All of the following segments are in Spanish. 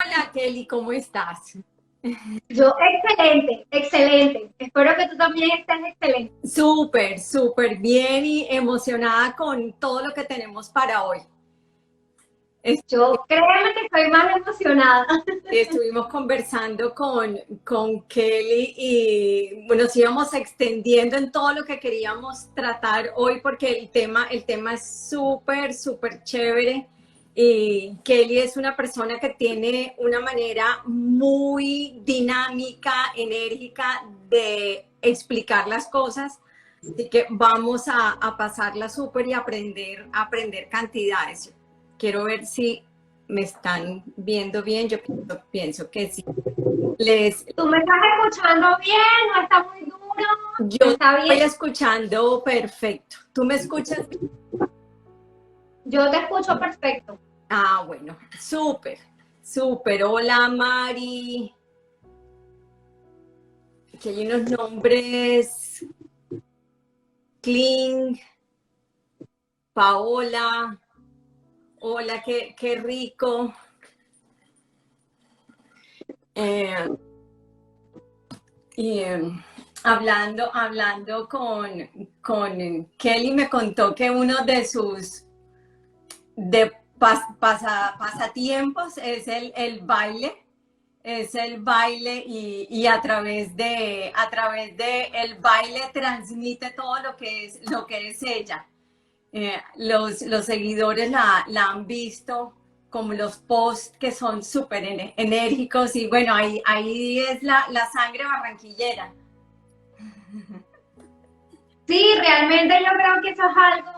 Hola Kelly, ¿cómo estás? Yo, excelente, excelente. Espero que tú también estés excelente. Súper, súper bien y emocionada con todo lo que tenemos para hoy. Es- Yo créeme que estoy más emocionada. Estuvimos conversando con Kelly y bueno, nos íbamos extendiendo en todo lo que queríamos tratar hoy porque el tema es súper, súper chévere. Y Kelly es una persona que tiene una manera muy dinámica, enérgica de explicar las cosas. Así que vamos a pasarla súper y aprender cantidades. Quiero ver si me están viendo bien. Yo pienso que sí. Les, ¿Tú me estás escuchando bien? ¿No está muy duro? yo ¿Está estoy bien? escuchando perfecto. ¿Tú me escuchas? Yo te escucho perfecto. Ah, bueno, súper, súper. Hola, Mari. Aquí hay unos nombres. Kling, Paola. Hola, qué rico. Eh, y hablando con Kelly, me contó que uno de sus pasatiempos es el baile y a través de el baile transmite todo lo que es ella. Los seguidores la han visto como los posts que son súper enérgicos y bueno, ahí es la sangre barranquillera. Sí, realmente yo creo que eso es algo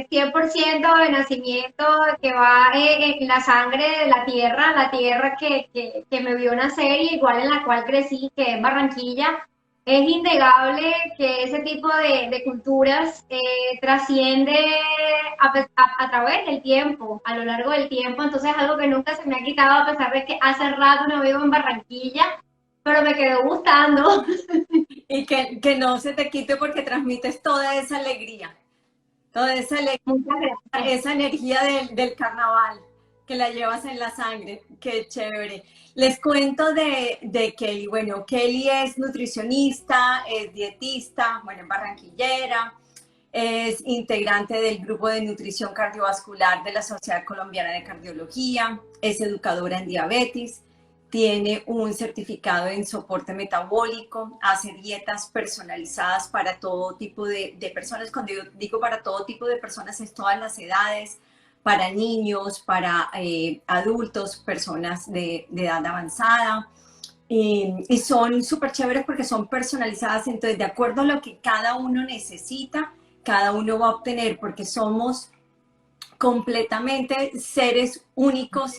100% de nacimiento que va en la sangre de la tierra que me vio nacer y igual en la cual crecí, que es Barranquilla. Es innegable que ese tipo de culturas trasciende a través del tiempo, a lo largo del tiempo, entonces es algo que nunca se me ha quitado a pesar de que hace rato no vivo en Barranquilla, pero me quedó gustando. Y que no se te quite porque transmites toda esa alegría, Muchas gracias. esa energía del carnaval que la llevas en la sangre. Qué chévere. Les cuento de Kelly. Bueno, Kelly es nutricionista, es dietista, bueno, es barranquillera, es integrante del grupo de nutrición cardiovascular de la Sociedad Colombiana de Cardiología, es educadora en diabetes, tiene un certificado en soporte metabólico, hace dietas personalizadas para todo tipo de personas. Cuando yo digo para todo tipo de personas, es todas las edades, para niños, para adultos, personas de edad avanzada. Y son súper chéveres porque son personalizadas, entonces de acuerdo a lo que cada uno necesita, cada uno va a obtener, porque somos completamente seres únicos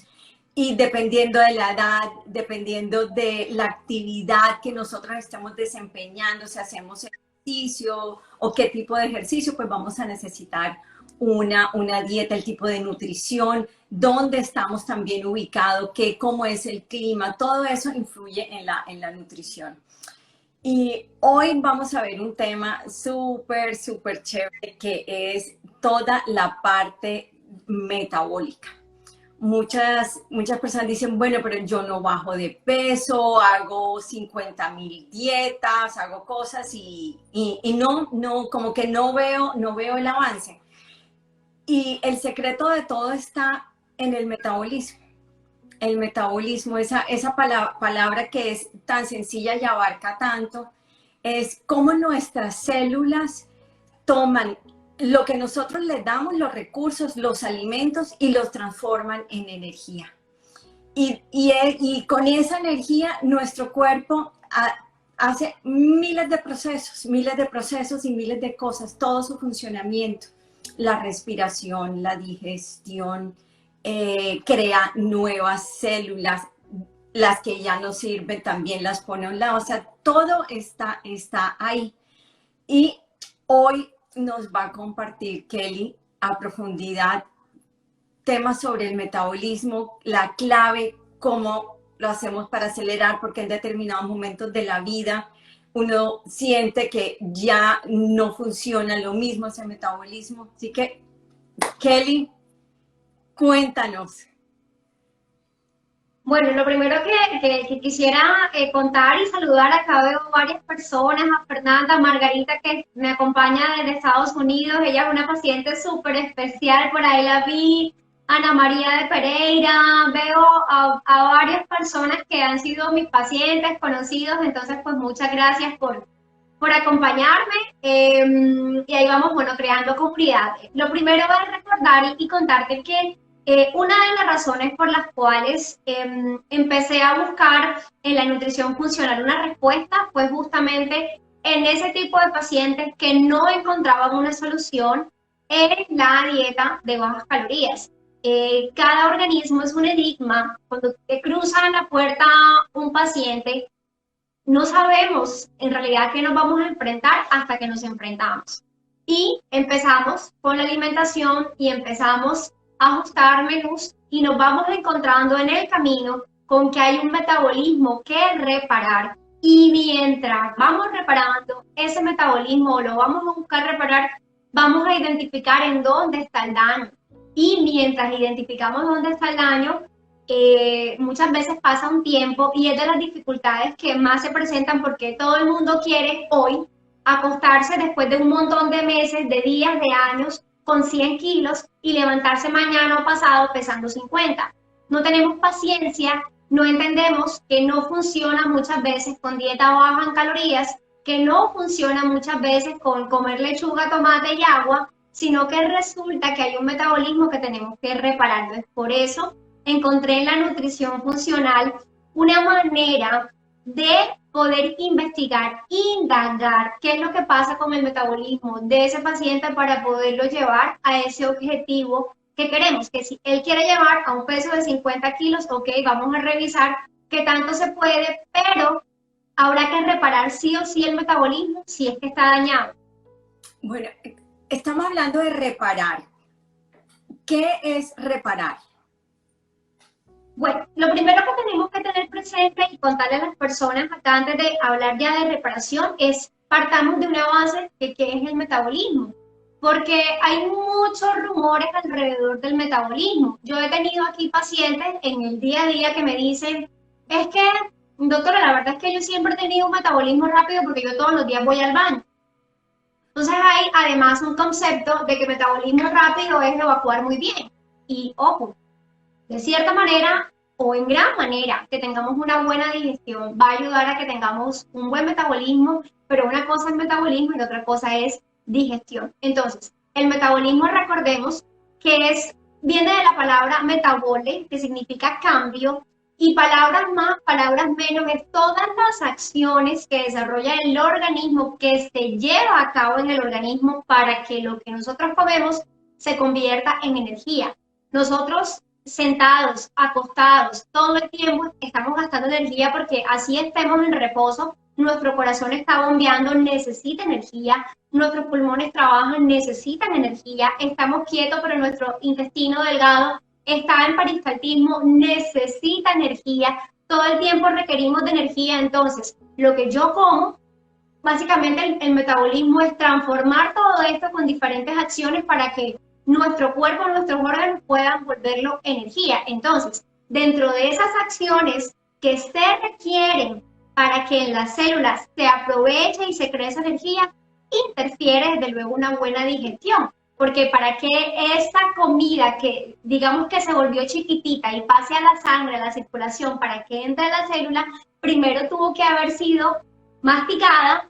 y dependiendo de la edad, dependiendo de la actividad que nosotros estemos desempeñando, si hacemos ejercicio o qué tipo de ejercicio, pues vamos a necesitar una dieta, el tipo de nutrición, dónde estamos también ubicados, cómo es el clima, todo eso influye en la nutrición. Y hoy vamos a ver un tema súper, súper chévere que es toda la parte metabólica. Muchas personas dicen, bueno, pero yo no bajo de peso, hago 50.000 dietas, hago cosas y no, como que no veo el avance. Y el secreto de todo está en el metabolismo. El metabolismo, esa palabra que es tan sencilla y abarca tanto, es cómo nuestras células toman lo que nosotros les damos, los recursos, los alimentos, y los transforman en energía. Y con esa energía nuestro cuerpo hace miles de procesos y miles de cosas, todo su funcionamiento, la respiración, la digestión, crea nuevas células, las que ya no sirven también las pone a un lado, o sea, todo está ahí. Y hoy nos va a compartir Kelly a profundidad temas sobre el metabolismo, la clave, cómo lo hacemos para acelerar, porque en determinados momentos de la vida uno siente que ya no funciona lo mismo ese metabolismo. Así que, Kelly, cuéntanos. Bueno, lo primero que quisiera contar y saludar, acá veo varias personas, a Fernanda, a Margarita, que me acompaña desde Estados Unidos. Ella es una paciente súper especial, por ahí la vi. Ana María de Pereira, veo a varias personas que han sido mis pacientes, conocidos. Entonces pues muchas gracias por acompañarme, y ahí vamos, bueno, creando comunidad. Lo primero es recordar y contarte que una de las razones por las cuales empecé a buscar en la nutrición funcional una respuesta fue justamente en ese tipo de pacientes que no encontraban una solución en la dieta de bajas calorías. Cada organismo es un enigma. Cuando te cruza en la puerta un paciente, no sabemos en realidad qué nos vamos a enfrentar hasta que nos enfrentamos. Y empezamos con la alimentación y empezamos a ajustar menús y nos vamos encontrando en el camino con que hay un metabolismo que reparar. Y mientras vamos reparando ese metabolismo, lo vamos a buscar reparar, vamos a identificar en dónde está el daño. Y mientras identificamos dónde está el daño, muchas veces pasa un tiempo y es de las dificultades que más se presentan, porque todo el mundo quiere hoy acostarse después de un montón de meses, de días, de años, con 100 kilos y levantarse mañana o pasado pesando 50. No tenemos paciencia, no entendemos que no funciona muchas veces con dieta baja en calorías, que no funciona muchas veces con comer lechuga, tomate y agua, sino que resulta que hay un metabolismo que tenemos que reparar. Es por eso encontré en la nutrición funcional una manera de poder investigar, indagar qué es lo que pasa con el metabolismo de ese paciente para poderlo llevar a ese objetivo que queremos. Que si él quiere llevar a un peso de 50 kilos, ok, vamos a revisar qué tanto se puede, pero habrá que reparar sí o sí el metabolismo si es que está dañado. Bueno, estamos hablando de reparar. ¿Qué es reparar? Bueno, lo primero que tenemos que tener presente y contarle a las personas acá antes de hablar ya de reparación es, partamos de una base de qué es el metabolismo, porque hay muchos rumores alrededor del metabolismo. Yo he tenido aquí pacientes en el día a día que me dicen, es que, doctora, la verdad es que yo siempre he tenido un metabolismo rápido porque yo todos los días voy al baño. Entonces hay además un concepto de que metabolismo rápido es evacuar muy bien. Y ojo, de cierta manera o en gran manera, que tengamos una buena digestión va a ayudar a que tengamos un buen metabolismo, pero una cosa es metabolismo y otra cosa es digestión. Entonces, el metabolismo, recordemos que viene de la palabra metabole, que significa cambio, y palabras más, palabras menos, es todas las acciones que desarrolla el organismo, que se lleva a cabo en el organismo para que lo que nosotros comemos se convierta en energía. Nosotros sentados, acostados, todo el tiempo estamos gastando energía, porque así estemos en reposo, nuestro corazón está bombeando, necesita energía, nuestros pulmones trabajan, necesitan energía, estamos quietos, pero nuestro intestino delgado está en peristaltismo, necesita energía, todo el tiempo requerimos de energía. Entonces, lo que yo como, básicamente el metabolismo es transformar todo esto con diferentes acciones para que nuestro cuerpo, nuestros órganos puedan volverlo energía. Entonces, dentro de esas acciones que se requieren para que en las células se aproveche y se cree esa energía, interfiere desde luego una buena digestión. porque para que esta comida que digamos que se volvió chiquitita y pase a la sangre, a la circulación, para que entre a la célula, primero tuvo que haber sido masticada,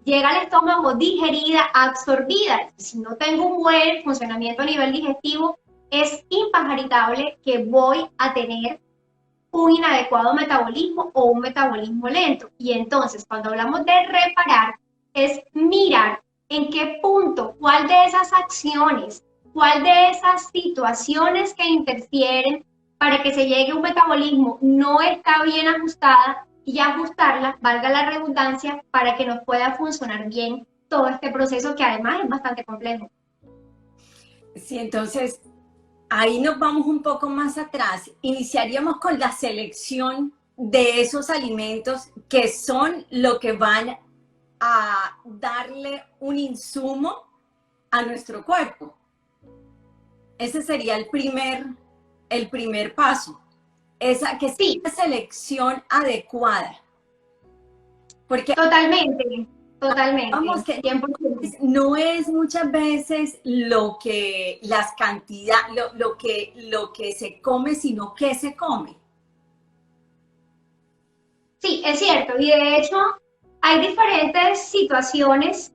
llega al estómago digerida, absorbida. Si no tengo un buen funcionamiento a nivel digestivo, es impajaritable que voy a tener un inadecuado metabolismo o un metabolismo lento. Y entonces, cuando hablamos de reparar, es mirar en qué punto, cuál de esas acciones, cuál de esas situaciones que interfieren para que se llegue a un metabolismo no está bien ajustada y ajustarla, valga la redundancia, para que nos pueda funcionar bien todo este proceso que además es bastante complejo. Sí, entonces ahí nos vamos un poco más atrás. Iniciaríamos con la selección de esos alimentos que son lo que van a darle un insumo a nuestro cuerpo. Ese sería el primer paso. Esa, que sí, una selección adecuada. Porque Totalmente, vamos totalmente, que 100%. no es muchas veces lo que las cantidades, lo que se come, sino qué se come. Sí, es cierto. Y de hecho, hay diferentes situaciones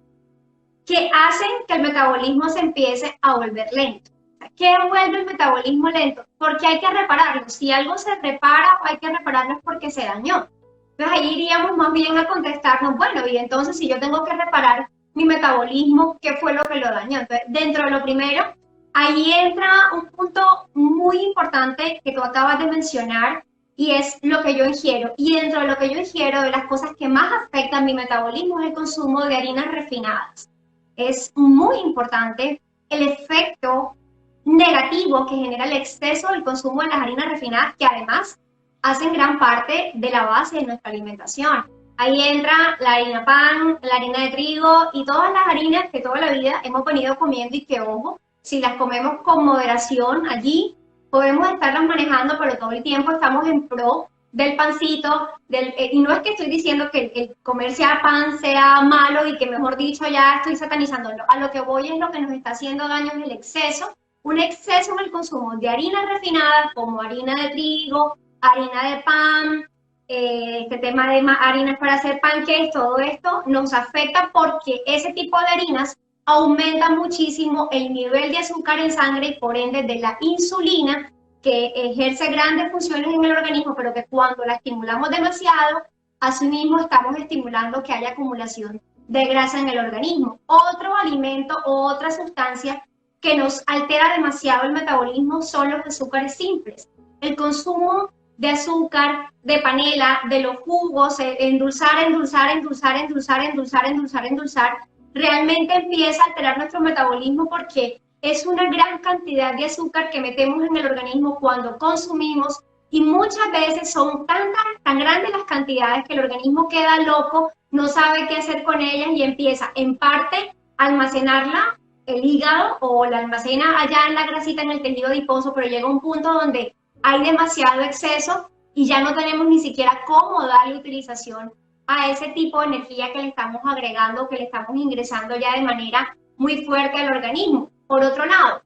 que hacen que el metabolismo se empiece a volver lento. ¿Qué vuelve el metabolismo lento? Porque hay que repararlo. Si algo se repara o hay que repararlo es porque se dañó. Entonces ahí iríamos más bien a contestarnos, bueno, y entonces si yo tengo que reparar mi metabolismo, ¿qué fue lo que lo dañó? Entonces, dentro de lo primero, ahí entra un punto muy importante que tú acabas de mencionar, y es lo que yo ingiero. Y dentro de lo que yo ingiero, de las cosas que más afectan mi metabolismo es el consumo de harinas refinadas. Es muy importante el efecto negativo que genera el exceso del consumo de las harinas refinadas, que además hacen gran parte de la base de nuestra alimentación. Ahí entra la harina pan, la harina de trigo y todas las harinas que toda la vida hemos venido comiendo y que, ojo, si las comemos con moderación allí, podemos estarlas manejando, pero todo el tiempo estamos en pro del pancito, y no es que estoy diciendo que el comer sea pan sea malo y que mejor dicho ya estoy satanizándolo. A lo que voy es lo que nos está haciendo daño es el exceso, un exceso en el consumo de harinas refinadas como harina de trigo, harina de pan, este tema de harinas para hacer pancakes, todo esto nos afecta porque ese tipo de harinas aumenta muchísimo el nivel de azúcar en sangre y por ende de la insulina, que ejerce grandes funciones en el organismo, pero que cuando la estimulamos demasiado, asimismo estamos estimulando que haya acumulación de grasa en el organismo. Otro alimento o otra sustancia que nos altera demasiado el metabolismo son los azúcares simples. El consumo de azúcar, de panela, de los jugos, endulzar, endulzar, endulzar, endulzar, endulzar, endulzar, endulzar, realmente empieza a alterar nuestro metabolismo porque es una gran cantidad de azúcar que metemos en el organismo cuando consumimos y muchas veces son tan grandes las cantidades que el organismo queda loco, no sabe qué hacer con ellas y empieza en parte a almacenarla el hígado o la almacena allá en la grasita en el tejido adiposo, pero llega un punto donde hay demasiado exceso y ya no tenemos ni siquiera cómo darle utilización a ese tipo de energía que le estamos agregando, que le estamos ingresando ya de manera muy fuerte al organismo. Por otro lado,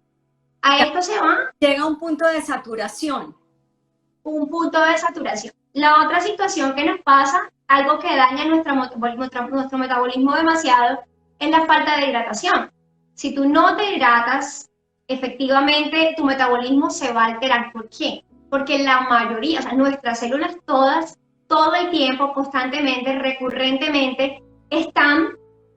a esto se va Llega un punto de saturación. un punto de saturación. La otra situación que nos pasa, algo que daña nuestro metabolismo demasiado, es la falta de hidratación. Si tú no te hidratas, efectivamente tu metabolismo se va a alterar. ¿Por qué? Porque la mayoría, o sea, nuestras células todas, todo el tiempo, constantemente, recurrentemente, están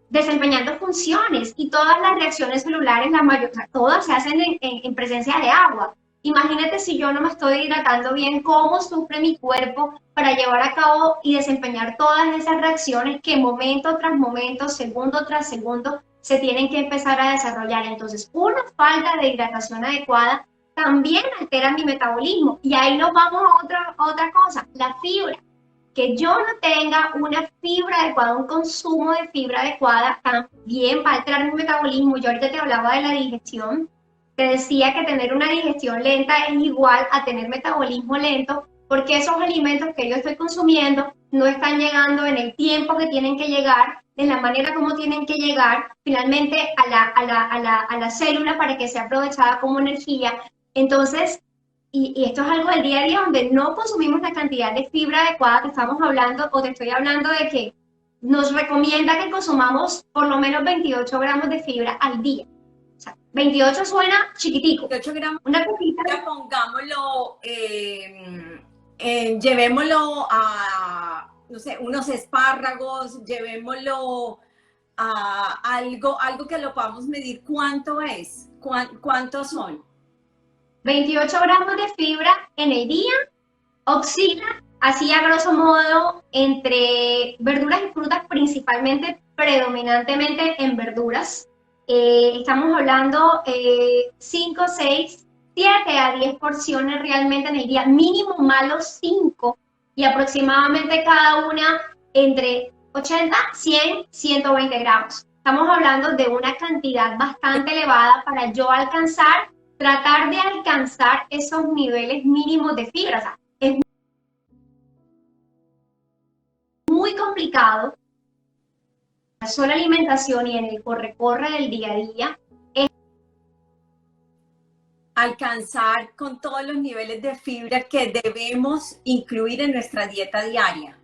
desempeñando funciones y todas las reacciones celulares, la mayoría, o sea, todas se hacen en presencia de agua. Imagínate si yo no me estoy hidratando bien, cómo sufre mi cuerpo para llevar a cabo y desempeñar todas esas reacciones que momento tras momento, segundo tras segundo, se tienen que empezar a desarrollar. Entonces, una falta de hidratación adecuada también altera mi metabolismo. Y ahí nos vamos a otra cosa, la fibra. Que yo no tenga una fibra adecuada, un consumo de fibra adecuada, también va a alterar mi metabolismo. Yo ahorita te hablaba de la digestión, te decía que tener una digestión lenta es igual a tener metabolismo lento, porque esos alimentos que yo estoy consumiendo no están llegando en el tiempo que tienen que llegar, en la manera como tienen que llegar finalmente a la célula para que sea aprovechada como energía. Entonces, y esto es algo del día a día donde no consumimos la cantidad de fibra adecuada que estamos hablando, o te estoy hablando de que nos recomienda que consumamos por lo menos 28 gramos de fibra al día. O sea, 28 suena chiquitico. 28 gramos, Una cosita. pongámoslo, llevémoslo a, no sé, unos espárragos, llevémoslo a algo que lo podamos medir. ¿Cuánto es? ¿Cuántos son? 28 gramos de fibra en el día oscila, así a grosso modo, entre verduras y frutas, principalmente, predominantemente en verduras. Estamos hablando 5, 6, 7 a 10 porciones realmente en el día, mínimo malos 5, y aproximadamente cada una entre 80, 100, 120 gramos. Estamos hablando de una cantidad bastante elevada para yo alcanzar, tratar de alcanzar esos niveles mínimos de fibra. O sea, es muy complicado la sola alimentación y en el corre-corre del día a día. Alcanzar con todos los niveles de fibra que debemos incluir en nuestra dieta diaria.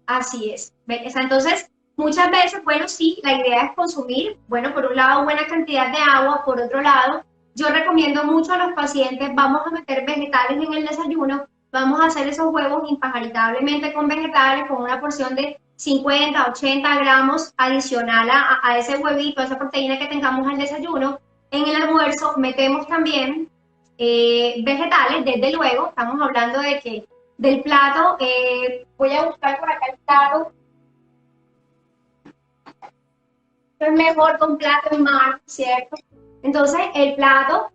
Así es. Entonces, muchas veces, bueno, sí, la idea es consumir, bueno, por un lado, buena cantidad de agua, por otro lado, yo recomiendo mucho a los pacientes, vamos a meter vegetales en el desayuno, vamos a hacer esos huevos impagaritablemente con vegetales, con una porción de 50, 80 gramos adicional a ese huevito, a esa proteína que tengamos al desayuno. En el almuerzo metemos también vegetales, desde luego, estamos hablando de que del plato, voy a buscar por acá el plato, es mejor con plato en mano, ¿cierto? Entonces, el plato,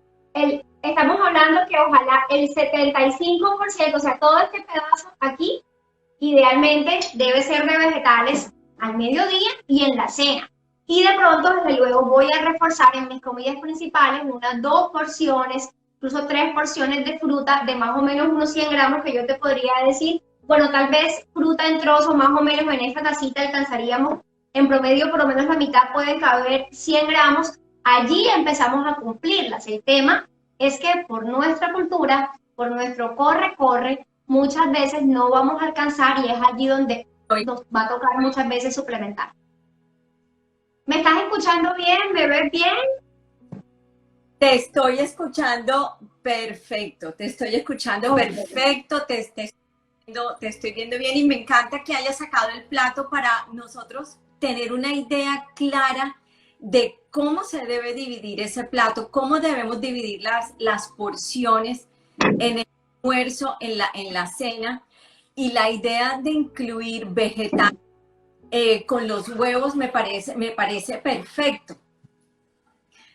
estamos hablando que ojalá el 75%, o sea, todo este pedazo aquí, idealmente debe ser de vegetales al mediodía y en la cena. Y de pronto, desde luego, voy a reforzar en mis comidas principales unas 2 porciones, incluso 3 porciones de fruta de más o menos unos 100 gramos, que yo te podría decir, bueno, tal vez fruta en trozos, más o menos en esta tacita alcanzaríamos en promedio, por lo menos la mitad pueden caber 100 gramos. Allí empezamos a cumplirlas. El tema es que por nuestra cultura, por nuestro corre-corre, muchas veces no vamos a alcanzar, y es allí donde nos va a tocar muchas veces suplementar. ¿Me estás escuchando bien? ¿Me ves bien? Te estoy escuchando perfecto, te estoy escuchando perfecto, te estoy viendo bien, y me encanta que hayas sacado el plato para nosotros tener una idea clara de cómo se debe dividir ese plato, cómo debemos dividir las porciones en el almuerzo, en la cena, y la idea de incluir vegetales con los huevos me parece perfecto.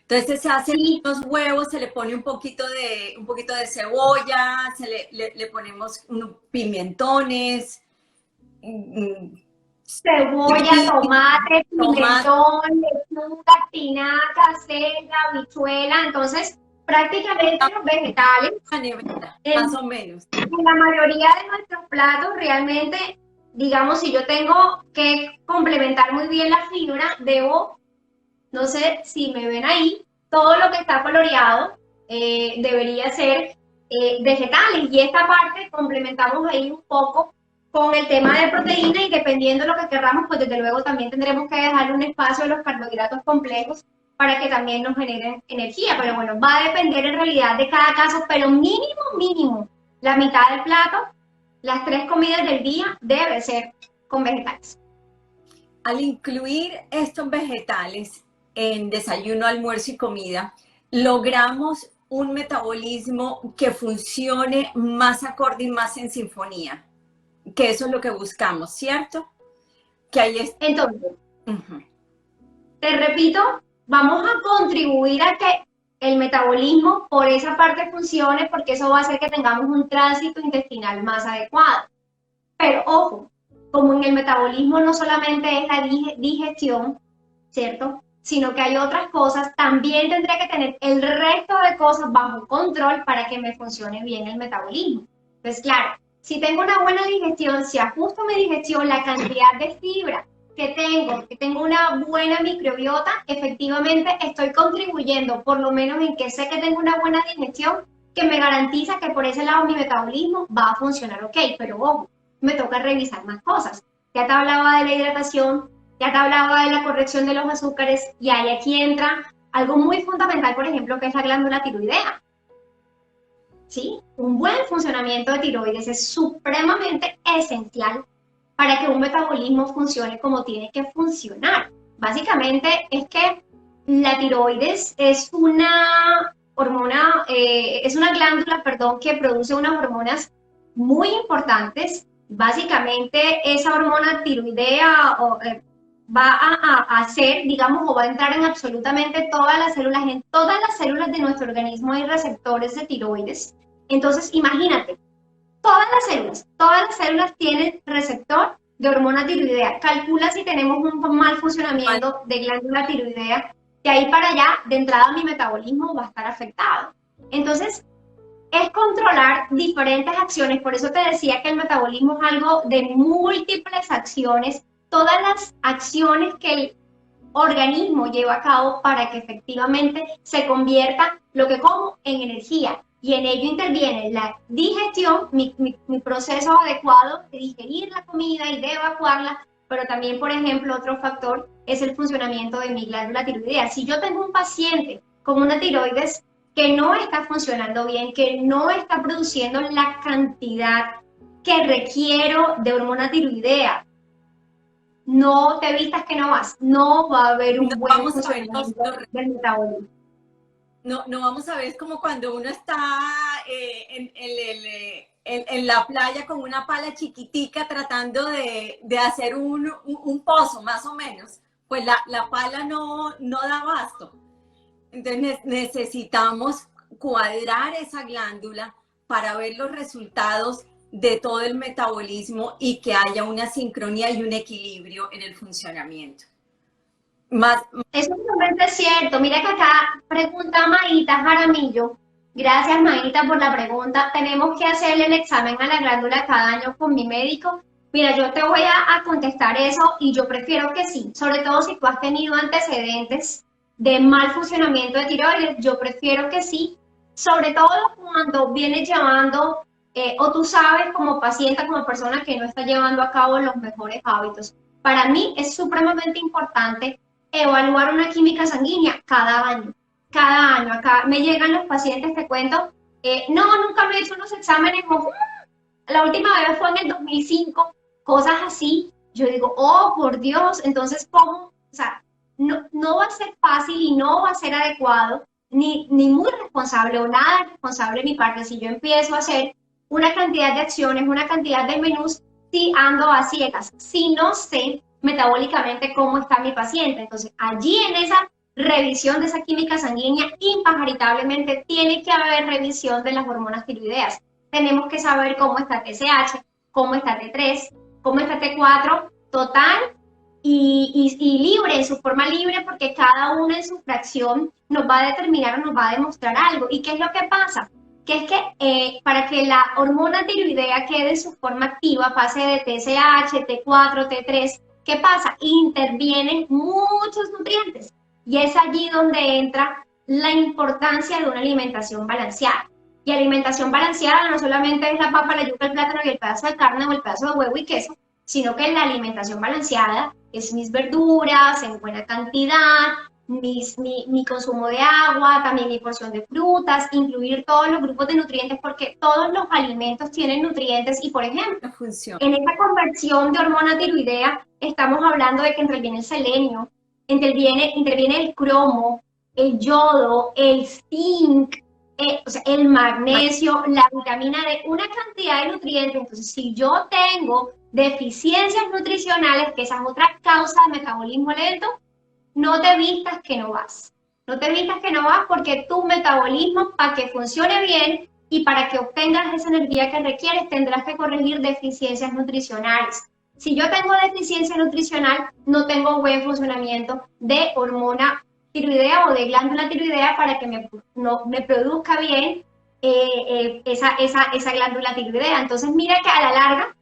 Entonces se hacen los huevos, se le pone un poquito de cebolla, le ponemos unos pimentones, cebolla, tomate, pimentón, lechuga, espinaca, selga, habichuela. Entonces, prácticamente los vegetales, más o menos. En la mayoría de nuestros platos, realmente, digamos, si yo tengo que complementar muy bien la fibra, debo, no sé si me ven ahí, todo lo que está coloreado debería ser vegetales, y esta parte complementamos ahí un poco con el tema de proteína, y dependiendo de lo que querramos, pues desde luego también tendremos que dejar un espacio de los carbohidratos complejos para que también nos generen energía. Pero bueno, va a depender en realidad de cada caso, pero mínimo, la mitad del plato, las 3 comidas del día debe ser con vegetales. Al incluir estos vegetales en desayuno, almuerzo y comida, logramos un metabolismo que funcione más acorde y más en sinfonía, que eso es lo que buscamos, ¿cierto? Que ahí está. Entonces, te repito, vamos a contribuir a que el metabolismo por esa parte funcione, porque eso va a hacer que tengamos un tránsito intestinal más adecuado. Pero ojo, como en el metabolismo no solamente es la digestión, ¿cierto? Sino que hay otras cosas, también tendré que tener el resto de cosas bajo control para que me funcione bien el metabolismo. Entonces, claro, si tengo una buena digestión, si ajusto mi digestión, la cantidad de fibra que tengo una buena microbiota, efectivamente estoy contribuyendo, por lo menos en que sé que tengo una buena digestión, que me garantiza que por ese lado mi metabolismo va a funcionar ok, pero ojo, me toca revisar más cosas. Ya te hablaba de la hidratación, ya te hablaba de la corrección de los azúcares, y ahí aquí entra algo muy fundamental, por ejemplo, que es la glándula tiroidea. ¿Sí? Un buen funcionamiento de tiroides es supremamente esencial para que un metabolismo funcione como tiene que funcionar. Básicamente es que la tiroides es una hormona, es una glándula, perdón, que produce unas hormonas muy importantes. Básicamente esa hormona tiroidea va a hacer, digamos, o va a entrar en absolutamente todas las células, en todas las células de nuestro organismo hay receptores de tiroides. Entonces, imagínate, todas las células tienen receptor de hormona tiroidea. Calcula si tenemos un mal funcionamiento de glándula tiroidea, de ahí para allá, de entrada mi metabolismo va a estar afectado. Entonces, es controlar diferentes acciones, por eso te decía que el metabolismo es algo de múltiples acciones, todas las acciones que el organismo lleva a cabo para que efectivamente se convierta lo que como en energía. Y en ello interviene la digestión, mi proceso adecuado de digerir la comida y de evacuarla, pero también, por ejemplo, otro factor es el funcionamiento de mi glándula tiroidea. Si yo tengo un paciente con una tiroides que no está funcionando bien, que no está produciendo la cantidad que requiero de hormona tiroidea, no te vistas que no vas, no va a haber No un buen vamos a ver funcionamiento del metabolismo. no vamos a ver, es como cuando uno está en la playa con una pala chiquitica tratando de hacer un pozo, más o menos. Pues la pala no da abasto. Entonces necesitamos cuadrar esa glándula para ver los resultados de todo el metabolismo y que haya una sincronía y un equilibrio en el funcionamiento. Más, Eso es totalmente cierto. Mira que acá pregunta Maíta Jaramillo. Gracias, Maíta, por la pregunta. ¿Tenemos que hacerle el examen a la glándula cada año con mi médico? Mira, yo te voy a contestar eso y yo prefiero que sí, sobre todo si tú has tenido antecedentes de mal funcionamiento de tiroides, yo prefiero que sí, sobre todo cuando vienes llevando, o tú sabes como paciente, como persona que no está llevando a cabo los mejores hábitos. Para mí es supremamente importante evaluar una química sanguínea cada año. Cada año, acá me llegan los pacientes, te cuento, no, nunca me he hecho unos exámenes, la última vez fue en el 2005, cosas así. Yo digo, oh, por Dios, entonces, ¿cómo? O sea, no va a ser fácil y no va a ser adecuado, ni muy responsable o nada responsable de mi parte si yo empiezo a hacer una cantidad de acciones, una cantidad de menús, si ando a ciegas, si no sé metabólicamente cómo está mi paciente. Entonces, allí en esa revisión de esa química sanguínea, impagaritablemente tiene que haber revisión de las hormonas tiroideas. Tenemos que saber cómo está TSH, cómo está T3, cómo está T4, total y libre, en su forma libre, porque cada una en su fracción nos va a determinar o nos va a demostrar algo. ¿Y qué es lo que pasa? Que es que para que la hormona tiroidea quede en su forma activa, pase de TSH, T4, T3, ¿qué pasa? Intervienen muchos nutrientes y es allí donde entra la importancia de una alimentación balanceada. Y alimentación balanceada no solamente es la papa, la yuca, el plátano y el pedazo de carne o el pedazo de huevo y queso, sino que la alimentación balanceada es mis verduras en buena cantidad, mi consumo de agua, también mi porción de frutas, incluir todos los grupos de nutrientes, porque todos los alimentos tienen nutrientes y, por ejemplo, función. en esta conversión de hormona tiroidea estamos hablando de que interviene el selenio, interviene el cromo, el yodo, el zinc, o sea, el magnesio, la vitamina D, una cantidad de nutrientes. Entonces, si yo tengo deficiencias nutricionales, que esa es otra causa de metabolismo lento, no te vistas que no vas. No te vistas que no vas porque tu metabolismo, para que funcione bien y para que obtengas esa energía que requieres, tendrás que corregir deficiencias nutricionales. Si yo tengo deficiencia nutricional, no tengo buen funcionamiento de hormona tiroidea o de glándula tiroidea para que me produzca bien esa glándula tiroidea. Entonces, mira que a la larga,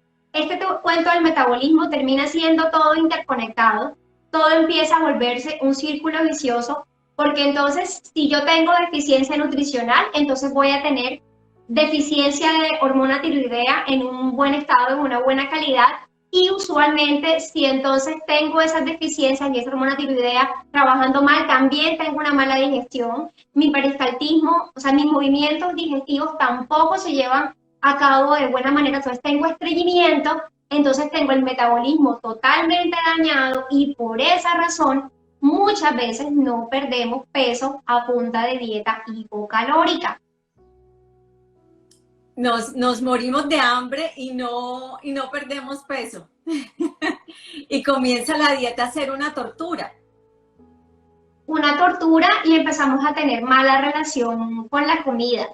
cuento del metabolismo termina siendo todo interconectado, todo empieza a volverse un círculo vicioso, porque entonces, si yo tengo deficiencia nutricional, entonces voy a tener deficiencia de hormona tiroidea en un buen estado, en una buena calidad, y usualmente, si entonces tengo esas deficiencias y esa hormona tiroidea trabajando mal, también tengo una mala digestión. Mi peristaltismo, o sea, mis movimientos digestivos tampoco se llevan a cabo de buena manera. Entonces tengo estreñimiento, entonces tengo el metabolismo totalmente dañado y por esa razón muchas veces no perdemos peso a punta de dieta hipocalórica. Nos morimos de hambre y no perdemos peso. Y comienza la dieta a ser una tortura. Una tortura y empezamos a tener mala relación con la comida.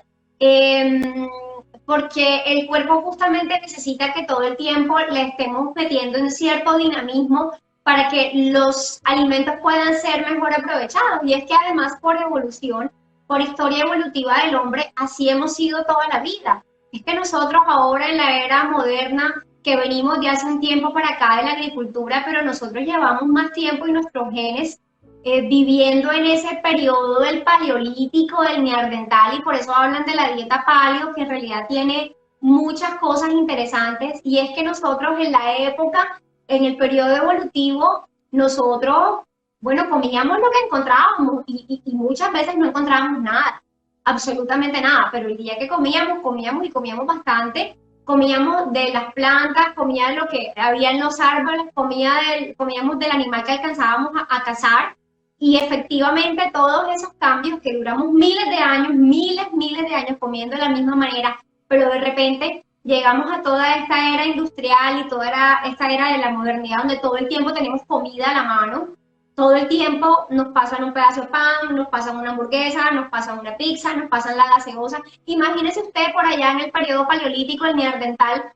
Porque el cuerpo justamente necesita que todo el tiempo le estemos metiendo en cierto dinamismo para que los alimentos puedan ser mejor aprovechados. Y es que además por evolución, por historia evolutiva del hombre, así hemos sido toda la vida. Es que nosotros ahora en la era moderna, que venimos de hace un tiempo para acá de la agricultura, pero nosotros llevamos más tiempo y nuestros genes viviendo en ese periodo del paleolítico, del neandertal, y por eso hablan de la dieta paleo, que en realidad tiene muchas cosas interesantes, y es que nosotros en la época, en el periodo evolutivo, nosotros, bueno, comíamos lo que encontrábamos, y muchas veces no encontrábamos nada, absolutamente nada, pero el día que comíamos, comíamos y comíamos bastante, comíamos de las plantas, comíamos lo que había en los árboles, comíamos del animal que alcanzábamos a cazar, y efectivamente todos esos cambios que duramos miles de años, miles de años comiendo de la misma manera, pero de repente llegamos a toda esta era industrial y toda esta era de la modernidad donde todo el tiempo tenemos comida a la mano, todo el tiempo nos pasan un pedazo de pan, nos pasan una hamburguesa, nos pasan una pizza, nos pasan la gaseosa. Imagínese usted por allá en el periodo paleolítico, el neandertal,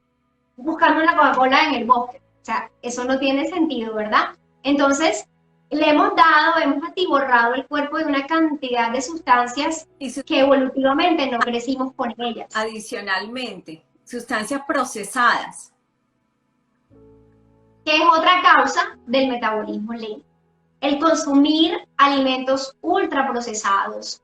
buscando una Coca-Cola en el bosque. O sea, eso no tiene sentido, ¿verdad? Entonces, le hemos dado, hemos atiborrado el cuerpo de una cantidad de sustancias que evolutivamente no crecimos con ellas. Adicionalmente, sustancias procesadas. Que es otra causa del metabolismo lento. El consumir alimentos ultraprocesados,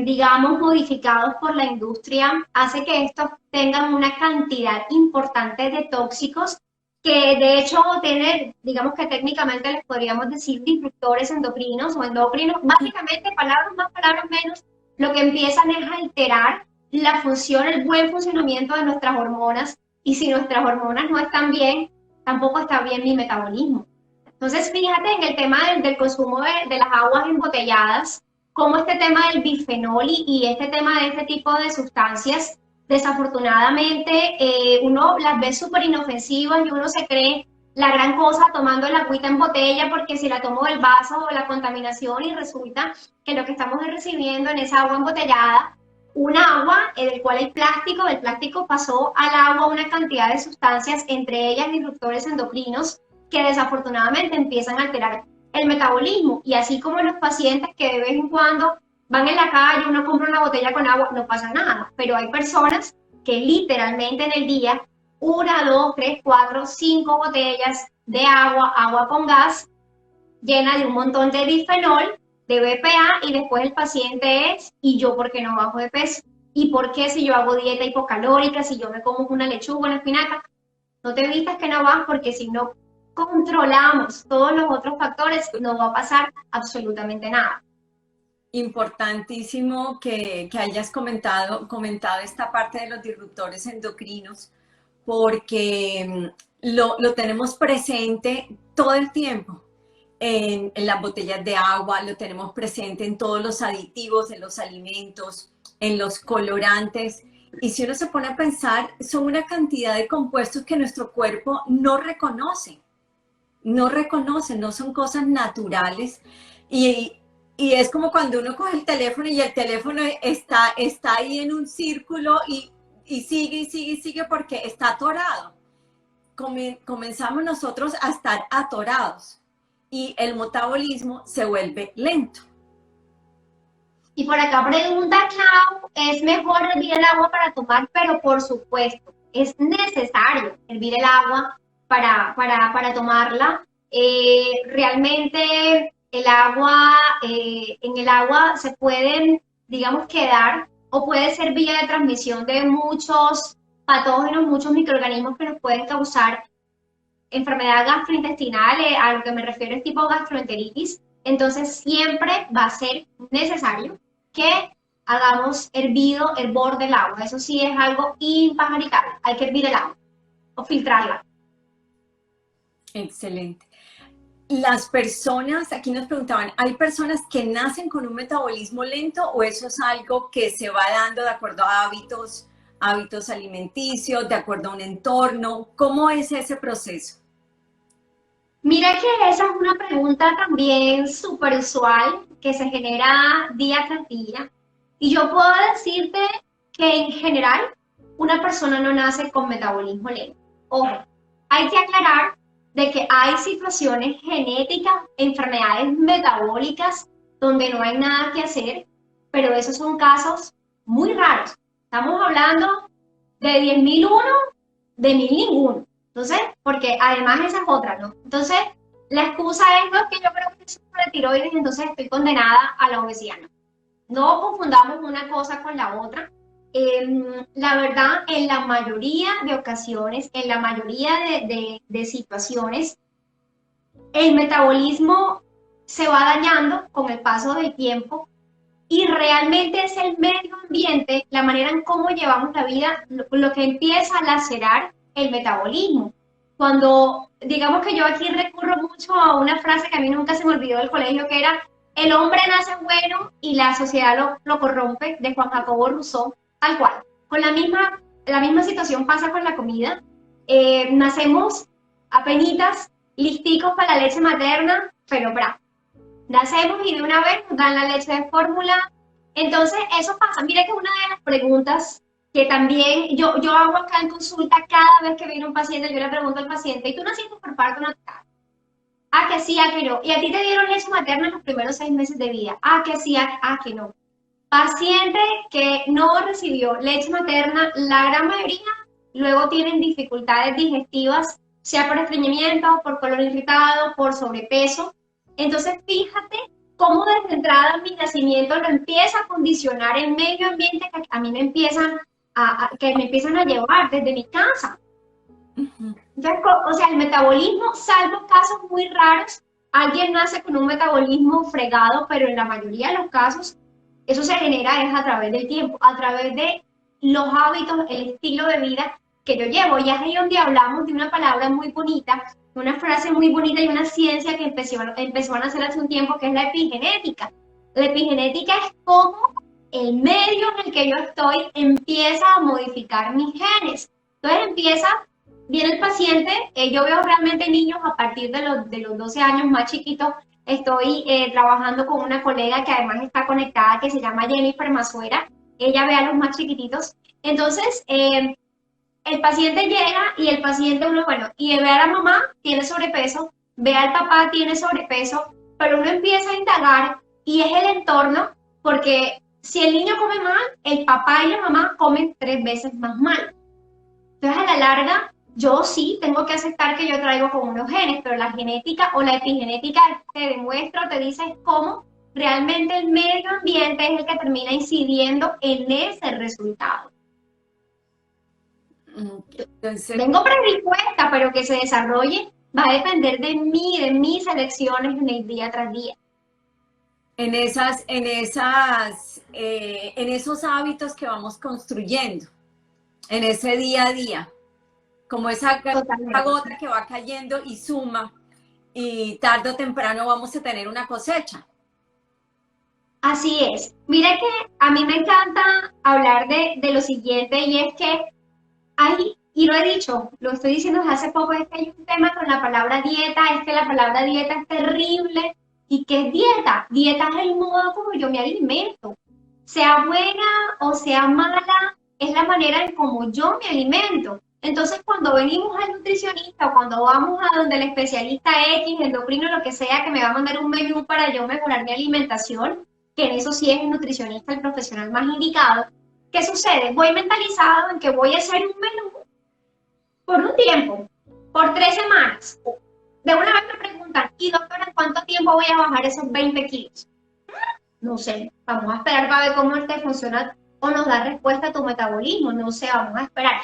digamos, modificados por la industria, hace que estos tengan una cantidad importante de tóxicos que de hecho tienen, digamos que técnicamente les podríamos decir disruptores endocrinos o endocrinos, básicamente palabras más, palabras menos, lo que empiezan es a alterar la función, el buen funcionamiento de nuestras hormonas, y si nuestras hormonas no están bien, tampoco está bien mi metabolismo. Entonces, fíjate en el tema del consumo de las aguas embotelladas, cómo este tema del bifenol y este tema de este tipo de sustancias, desafortunadamente, uno las ve súper inofensivas y uno se cree la gran cosa tomando el agüita en botella porque si la tomo del vaso o la contaminación, y resulta que lo que estamos recibiendo en esa agua embotellada, un agua en el cual el plástico pasó al agua una cantidad de sustancias, entre ellas disruptores endocrinos, que desafortunadamente empiezan a alterar el metabolismo. Y así como los pacientes que de vez en cuando van en la calle, uno compra una botella con agua, no pasa nada, pero hay personas que literalmente en el día, 1, 2, 3, 4, 5 botellas de agua, agua con gas, llena de un montón de difenol, de BPA, y después el paciente es, ¿y yo por qué no bajo de peso? ¿Y por qué si yo hago dieta hipocalórica, si yo me como una lechuga, una espinaca? No te vistas que no vas, porque si no controlamos todos los otros factores, no va a pasar absolutamente nada. Importantísimo que hayas comentado esta parte de los disruptores endocrinos, porque lo tenemos presente todo el tiempo. En las botellas de agua, lo tenemos presente en todos los aditivos, en los alimentos, en los colorantes. Y si uno se pone a pensar, son una cantidad de compuestos que nuestro cuerpo no reconoce, no son cosas naturales. Y es como cuando uno coge el teléfono y el teléfono está ahí en un círculo y sigue porque está atorado. Comenzamos nosotros a estar atorados y el metabolismo se vuelve lento. Y por acá pregunta Clau, ¿es mejor hervir el agua para tomar? Pero por supuesto, es necesario hervir el agua para tomarla. Realmente el agua, en el agua se pueden, digamos, quedar o puede ser vía de transmisión de muchos patógenos, muchos microorganismos que nos pueden causar enfermedad gastrointestinal, a lo que me refiero es tipo gastroenteritis. Entonces siempre va a ser necesario que hagamos hervido el borde del agua. Eso sí es algo impajaricable. Hay que hervir el agua o filtrarla. Excelente. Las personas, aquí nos preguntaban, ¿hay personas que nacen con un metabolismo lento o eso es algo que se va dando de acuerdo a hábitos alimenticios, de acuerdo a un entorno? ¿Cómo es ese proceso? Mira que esa es una pregunta también súper usual que se genera día tras día. Y yo puedo decirte que en general una persona no nace con metabolismo lento. Ojo, hay que aclarar de que hay situaciones genéticas, enfermedades metabólicas donde no hay nada que hacer, pero esos son casos muy raros. Estamos hablando de 10.001, de 1.000 ninguno. Entonces, porque además esa es otra, ¿no? Entonces, la excusa es, no, es que yo creo que soy de tiroides, entonces estoy condenada a la obesidad. No, no confundamos una cosa con la otra. La verdad, en la mayoría de ocasiones, en la mayoría de situaciones, el metabolismo se va dañando con el paso del tiempo y realmente es el medio ambiente, la manera en cómo llevamos la vida, lo que empieza a lacerar el metabolismo. Cuando, digamos que yo aquí recurro mucho a una frase que a mí nunca se me olvidó del colegio, que era, el hombre nace bueno y la sociedad lo corrompe, de Juan Jacobo Rousseau, tal cual. Con la misma situación pasa con la comida. Nacemos apenitas, listicos para la leche materna, pero bravo. Nacemos y de una vez nos dan la leche de fórmula. Entonces, eso pasa. Mira que una de las preguntas que también yo hago acá en consulta cada vez que viene un paciente, yo le pregunto al paciente, ¿y tú naciste por parto natural? Ah, que sí, ah, que no. ¿Y a ti te dieron leche materna en los primeros 6 meses de vida? Ah, que sí, ah, que no. Paciente que no recibió leche materna, la gran mayoría luego tienen dificultades digestivas, sea por estreñimiento, por colon irritado, por sobrepeso. Entonces, fíjate cómo desde entrada mi nacimiento lo empieza a condicionar el medio ambiente que a mí me empiezan que me empiezan a llevar desde mi casa. Entonces, o sea, el metabolismo, salvo casos muy raros, alguien nace con un metabolismo fregado, pero en la mayoría de los casos eso se genera es a través del tiempo, a través de los hábitos, el estilo de vida que yo llevo. Y es ahí donde hablamos de una palabra muy bonita, una frase muy bonita y una ciencia que empezó a nacer hace un tiempo, que es la epigenética. La epigenética es cómo el medio en el que yo estoy empieza a modificar mis genes. Entonces viene el paciente, yo veo realmente niños a partir de los 12 años más chiquitos. Estoy trabajando con una colega que además está conectada, que se llama Jennifer Masuera. Ella ve a los más chiquititos. Entonces, el paciente llega y el paciente, uno, bueno, y ve a la mamá, tiene sobrepeso, ve al papá, tiene sobrepeso, pero uno empieza a indagar y es el entorno, porque si el niño come mal, el papá y la mamá comen 3 veces más mal. Entonces, a la larga, yo sí tengo que aceptar que yo traigo con unos genes, pero la genética o la epigenética te demuestra, te dice cómo realmente el medio ambiente es el que termina incidiendo en ese resultado. Entonces, Vengo predispuesta, pero que se desarrolle va a depender de mí, de mis elecciones en el día tras día. en esos hábitos que vamos construyendo, en ese día a día, como esa gota que va cayendo y suma, y tarde o temprano vamos a tener una cosecha. Así es. Mira que a mí me encanta hablar de lo siguiente, y es que hay, y lo he dicho, lo estoy diciendo desde hace poco, es que hay un tema con la palabra dieta, es que la palabra dieta es terrible. ¿Y qué es dieta? Dieta es el modo como yo me alimento. Sea buena o sea mala, es la manera en cómo yo me alimento. Entonces, cuando venimos al nutricionista o cuando vamos a donde el especialista X, endocrino, lo que sea, que me va a mandar un menú para yo mejorar mi alimentación, que en eso sí es el nutricionista el profesional más indicado. ¿Qué sucede? Voy mentalizado en que voy a hacer un menú por un tiempo, por 3 semanas. De una vez me preguntan, ¿y doctora, en cuánto tiempo voy a bajar esos 20 kilos? No sé, vamos a esperar para ver cómo te funciona o nos da respuesta a tu metabolismo, no sé, vamos a esperar.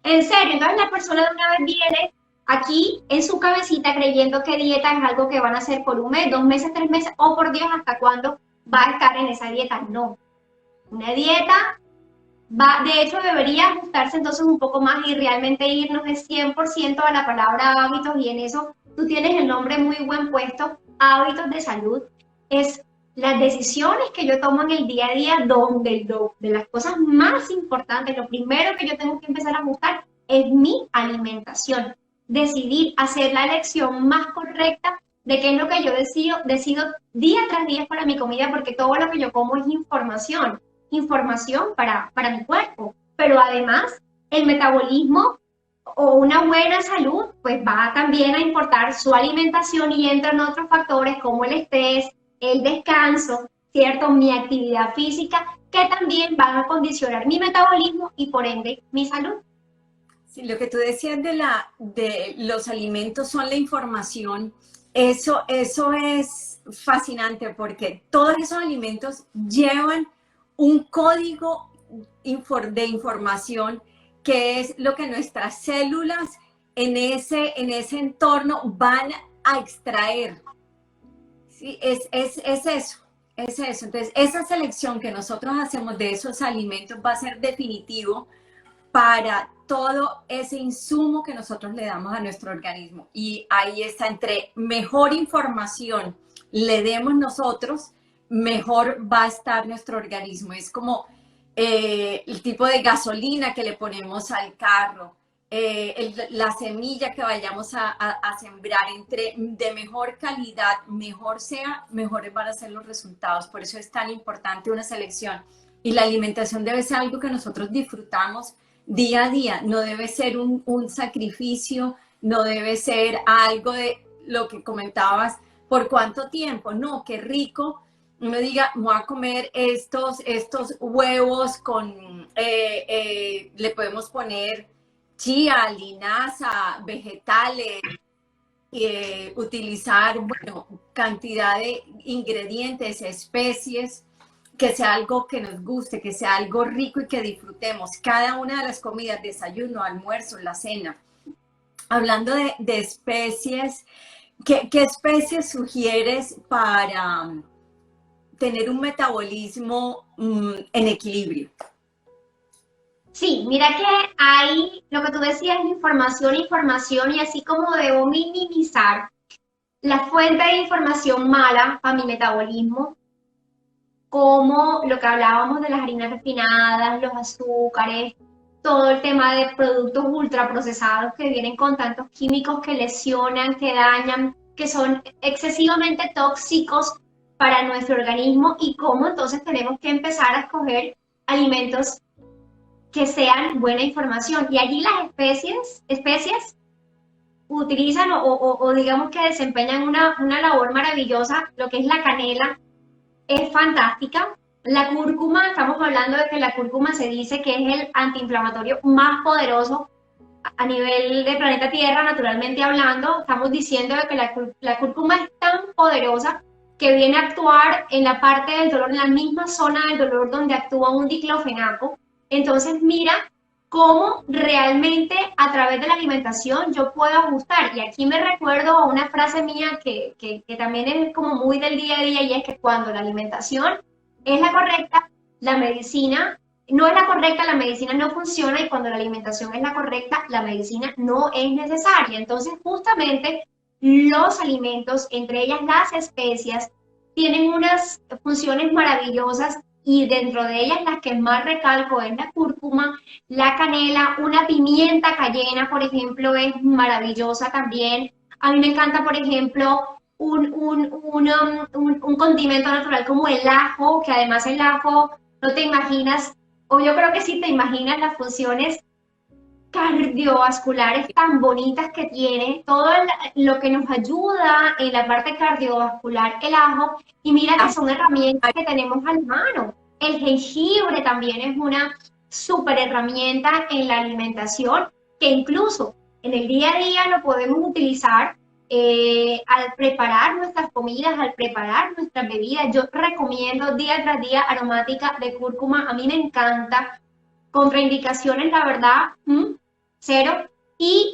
En serio, entonces la persona de una vez viene aquí en su cabecita creyendo que dieta es algo que van a hacer por un mes, 2 meses, 3 meses, o por Dios, ¿hasta cuándo va a estar en esa dieta? No. Una dieta va, de hecho, debería ajustarse entonces un poco más y realmente irnos de 100% a la palabra hábitos, y en eso tú tienes el nombre muy buen puesto, hábitos de salud. Es las decisiones que yo tomo en el día a día, donde de las cosas más importantes, lo primero que yo tengo que empezar a ajustar es mi alimentación. Decidir hacer la elección más correcta de qué es lo que yo decido día tras día para mi comida, porque todo lo que yo como es información para mi cuerpo, pero además el metabolismo o una buena salud, pues va también a importar su alimentación, y entran otros factores como el estrés, el descanso, ¿cierto? Mi actividad física, que también van a condicionar mi metabolismo y por ende mi salud. Sí, lo que tú decías de los alimentos son la información, eso es fascinante porque todos esos alimentos llevan un código de información que es lo que nuestras células en ese entorno van a extraer. Sí, es eso, es eso. Entonces, esa selección que nosotros hacemos de esos alimentos va a ser definitivo para todo ese insumo que nosotros le damos a nuestro organismo. Y ahí está, entre mejor información le demos nosotros, mejor va a estar nuestro organismo. Es como el tipo de gasolina que le ponemos al carro, la semilla que vayamos a sembrar, entre de mejor calidad, mejor sea, mejores van a ser los resultados. Por eso es tan importante una selección. Y la alimentación debe ser algo que nosotros disfrutamos día a día, no debe ser un sacrificio, no debe ser algo de lo que comentabas, por cuánto tiempo, no, qué rico, uno diga, voy a comer estos huevos con, le podemos poner chía, linaza, vegetales, utilizar, bueno, cantidad de ingredientes, especies, que sea algo que nos guste, que sea algo rico y que disfrutemos. Cada una de las comidas, desayuno, almuerzo, la cena. Hablando de especies, ¿qué especies sugieres para tener un metabolismo en equilibrio? Sí, mira que hay, lo que tú decías, información, y así como debo minimizar la fuente de información mala para mi metabolismo, como lo que hablábamos de las harinas refinadas, los azúcares, todo el tema de productos ultraprocesados que vienen con tantos químicos que lesionan, que dañan, que son excesivamente tóxicos para nuestro organismo, y cómo entonces tenemos que empezar a escoger alimentos que sean buena información. Y allí las especies utilizan o digamos que desempeñan una labor maravillosa. Lo que es la canela es fantástica. La cúrcuma, estamos hablando de que la cúrcuma se dice que es el antiinflamatorio más poderoso a nivel de planeta Tierra, naturalmente hablando. Estamos diciendo de que la cúrcuma es tan poderosa que viene a actuar en la parte del dolor, en la misma zona del dolor donde actúa un diclofenaco. Entonces, mira cómo realmente a través de la alimentación yo puedo ajustar. Y aquí me recuerdo a una frase mía que también es como muy del día a día, y es que cuando la alimentación es la correcta, la medicina no es la correcta, la medicina no funciona, y cuando la alimentación es la correcta, la medicina no es necesaria. Entonces, justamente los alimentos, entre ellas las especias, tienen unas funciones maravillosas, y dentro de ellas las que más recalco es la cúrcuma, la canela, una pimienta cayena, por ejemplo, es maravillosa también. A mí me encanta, por ejemplo, un condimento natural como el ajo, que además el ajo, no te imaginas, o yo creo que sí te imaginas las funciones cardiovasculares tan bonitas que tiene, todo lo que nos ayuda en la parte cardiovascular, el ajo, y mira que Ah, son herramientas que tenemos a la mano. El jengibre también es una súper herramienta en la alimentación, que incluso en el día a día lo podemos utilizar al preparar nuestras comidas, al preparar nuestras bebidas. Yo recomiendo día tras día aromática de cúrcuma, a mí me encanta. Contraindicaciones, la verdad, cero. Y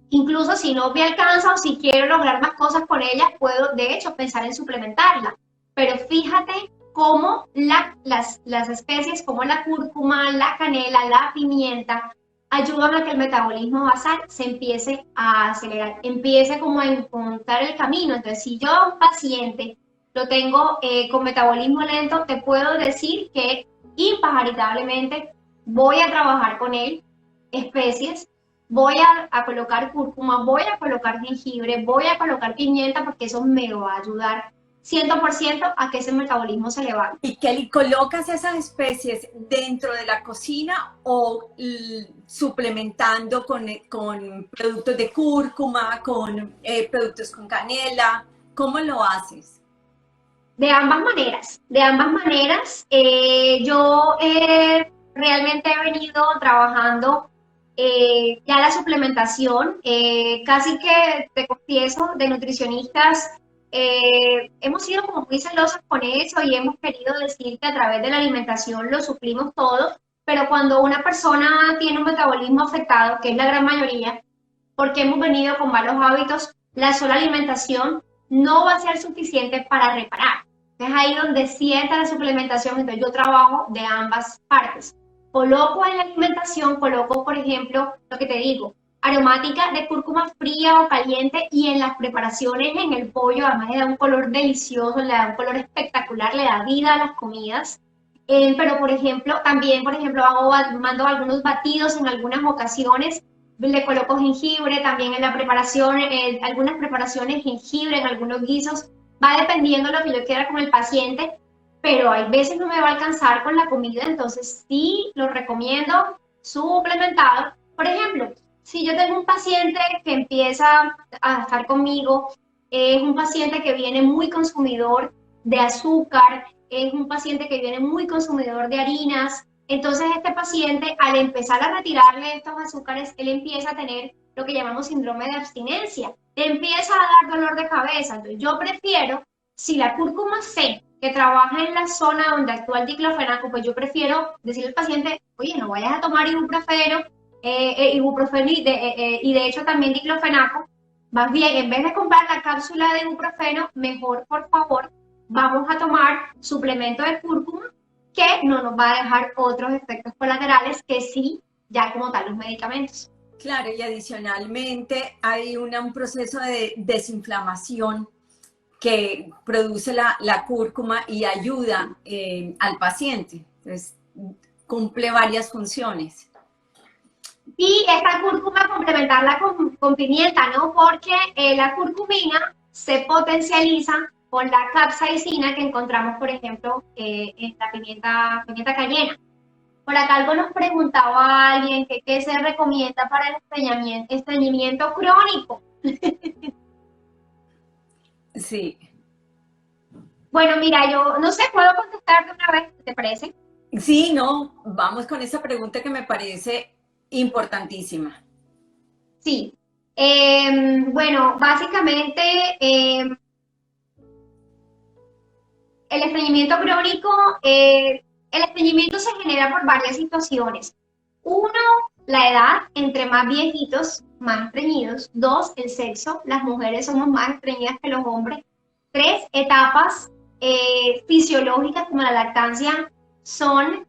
incluso si no me alcanza o si quiero lograr más cosas con ella, puedo de hecho pensar en suplementarla. Pero fíjate cómo las especies como la cúrcuma, la canela, la pimienta, ayudan a que el metabolismo basal se empiece a acelerar, empiece como a encontrar el camino. Entonces, si yo a un paciente lo tengo con metabolismo lento, te puedo decir que impaaritablemente voy a trabajar con él especies, voy a colocar cúrcuma, voy a colocar jengibre, voy a colocar pimienta porque eso me va a ayudar 100% a que ese metabolismo se levante. ¿y Kelly, colocas esas especies dentro de la cocina o suplementando con productos de cúrcuma, con productos con canela? ¿Cómo lo haces? De ambas maneras, de ambas maneras. Yo realmente he venido trabajando ya la suplementación, casi que te confieso, de nutricionistas, hemos sido como muy celosas con eso y hemos querido decir que a través de la alimentación lo suplimos todo, pero cuando una persona tiene un metabolismo afectado, que es la gran mayoría, porque hemos venido con malos hábitos, la sola alimentación no va a ser suficiente para reparar. Es ahí donde sí entra la suplementación, entonces yo trabajo de ambas partes. Coloco en la alimentación, coloco, por ejemplo, lo que te digo, aromática de cúrcuma fría o caliente y en las preparaciones en el pollo, además le da un color delicioso, le da un color espectacular, le da vida a las comidas. Pero, por ejemplo, también, por ejemplo, mando algunos batidos en algunas ocasiones, le coloco jengibre también en la preparación, en algunas preparaciones jengibre, en algunos guisos, va dependiendo de lo que yo quiera con el paciente, pero hay veces no me va a alcanzar con la comida, entonces sí lo recomiendo suplementado. Por ejemplo, si yo tengo un paciente que empieza a estar conmigo, es un paciente que viene muy consumidor de azúcar, es un paciente que viene muy consumidor de harinas, entonces este paciente al empezar a retirarle estos azúcares, él empieza a tener lo que llamamos síndrome de abstinencia, empieza a dar dolor de cabeza. Entonces yo prefiero, si la cúrcuma sé que trabaja en la zona donde actúa el diclofenaco, pues yo prefiero decirle al paciente, oye, no vayas a tomar ibuprofeno y de hecho también diclofenaco, más bien, en vez de comprar la cápsula de ibuprofeno, mejor, por favor, vamos a tomar suplemento de cúrcuma que no nos va a dejar otros efectos colaterales que sí, ya como tal los medicamentos. Claro, y adicionalmente hay un proceso de desinflamación que produce la cúrcuma y ayuda al paciente. Entonces, cumple varias funciones. Y esta cúrcuma complementarla con pimienta, ¿no? Porque la curcumina se potencializa con la capsaicina que encontramos, por ejemplo, en la pimienta cayena. Por acá algo nos preguntaba a alguien que qué se recomienda para el estreñimiento crónico. Sí. Bueno, mira, yo no sé, puedo contestar de una vez, ¿te parece? Sí, no, vamos con esa pregunta que me parece importantísima. Sí. Bueno, básicamente el estreñimiento crónico, el estreñimiento se genera por varias situaciones. Uno, la edad, entre más viejitos, más estreñidos. Dos, el sexo, las mujeres somos más estreñidas que los hombres. Tres, etapas fisiológicas como la lactancia son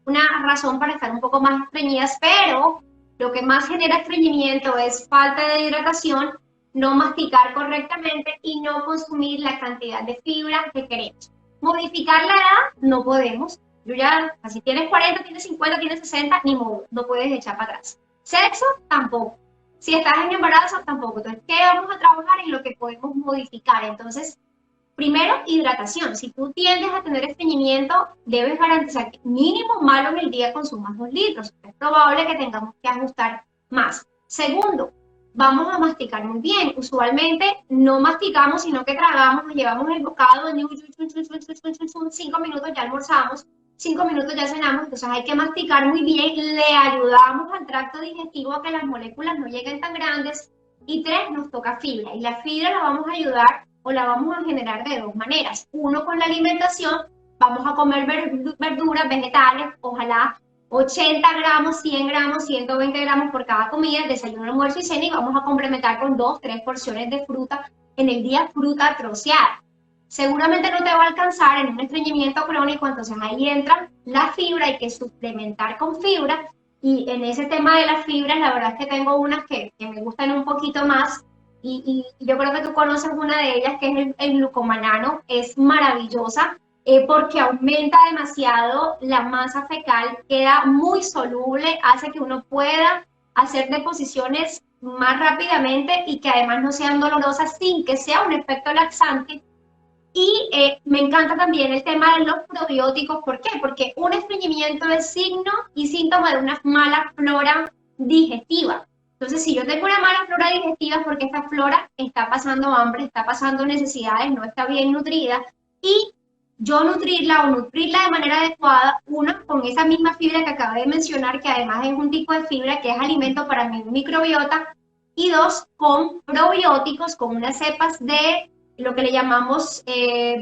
una razón para estar un poco más estreñidas, pero lo que más genera estreñimiento es falta de hidratación, no masticar correctamente y no consumir la cantidad de fibra que queremos. Modificar la edad no podemos. Yo ya, si tienes 40, tienes 50, tienes 60, ni modo, no puedes echar para atrás. Sexo, tampoco. Si estás en embarazo, tampoco. Entonces, ¿qué vamos a trabajar en lo que podemos modificar? Entonces, Primero, hidratación. Si tú tiendes a tener estreñimiento, debes garantizar que mínimo malo en el día consumas 2 litros. Es probable que tengamos que ajustar más. Segundo, vamos a masticar muy bien. Usualmente no masticamos, sino que tragamos, nos llevamos el bocado, 5 minutos ya almorzamos, 5 minutos ya cenamos, entonces hay que masticar muy bien, le ayudamos al tracto digestivo a que las moléculas no lleguen tan grandes. Y tres, nos toca fibra, y la fibra la vamos a ayudar o la vamos a generar de dos maneras. Uno, con la alimentación, vamos a comer verduras, vegetales, ojalá 80 gramos, 100 gramos, 120 gramos por cada comida, desayuno, almuerzo y cena, y vamos a complementar con 2, 3 porciones de fruta en el día, fruta troceada. Seguramente no te va a alcanzar en un estreñimiento crónico, entonces ahí entra la fibra, hay que suplementar con fibra, y en ese tema de las fibras, la verdad es que tengo unas que me gustan un poquito más, y yo creo que tú conoces una de ellas, que es el glucomanano. Es maravillosa porque aumenta demasiado la masa fecal, queda muy soluble, hace que uno pueda hacer deposiciones más rápidamente y que además no sean dolorosas sin que sea un efecto laxante. Y me encanta también el tema de los probióticos. ¿Por qué? Porque un estreñimiento es signo y síntoma de una mala flora digestiva. Entonces, si yo tengo una mala flora digestiva es porque esta flora está pasando hambre, está pasando necesidades, no está bien nutrida, y yo nutrirla o nutrirla de manera adecuada, una, con esa misma fibra que acabé de mencionar, que además es un tipo de fibra que es alimento para mi microbiota, y dos, con probióticos, con unas cepas de lo que le llamamos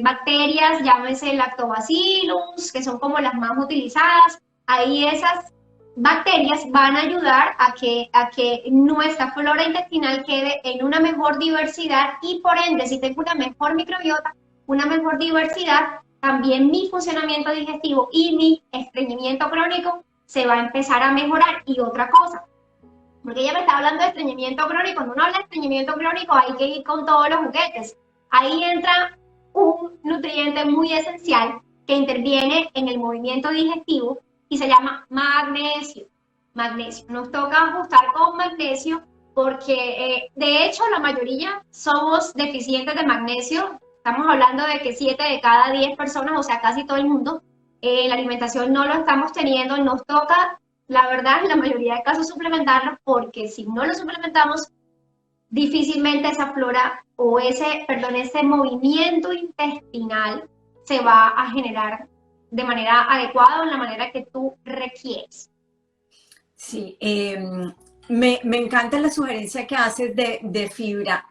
bacterias, llámese lactobacillus, que son como las más utilizadas. Ahí esas bacterias van a ayudar a que nuestra flora intestinal quede en una mejor diversidad, y por ende, si tengo una mejor microbiota, una mejor diversidad, también mi funcionamiento digestivo y mi estreñimiento crónico se va a empezar a mejorar. Y otra cosa, porque ella me está hablando de estreñimiento crónico, cuando uno habla de estreñimiento crónico hay que ir con todos los juguetes. Ahí entra un nutriente muy esencial que interviene en el movimiento digestivo y se llama magnesio. Magnesio. Nos toca ajustar con magnesio porque de hecho la mayoría somos deficientes de magnesio. Estamos hablando de que 7 de cada 10 personas, o sea, casi todo el mundo, la alimentación no lo estamos teniendo. Nos toca, la verdad, en la mayoría de casos suplementarlo, porque si no lo suplementamos, difícilmente esa flora o ese movimiento intestinal se va a generar de manera adecuada o en la manera que tú requieres. Sí, me encanta la sugerencia que haces de fibra.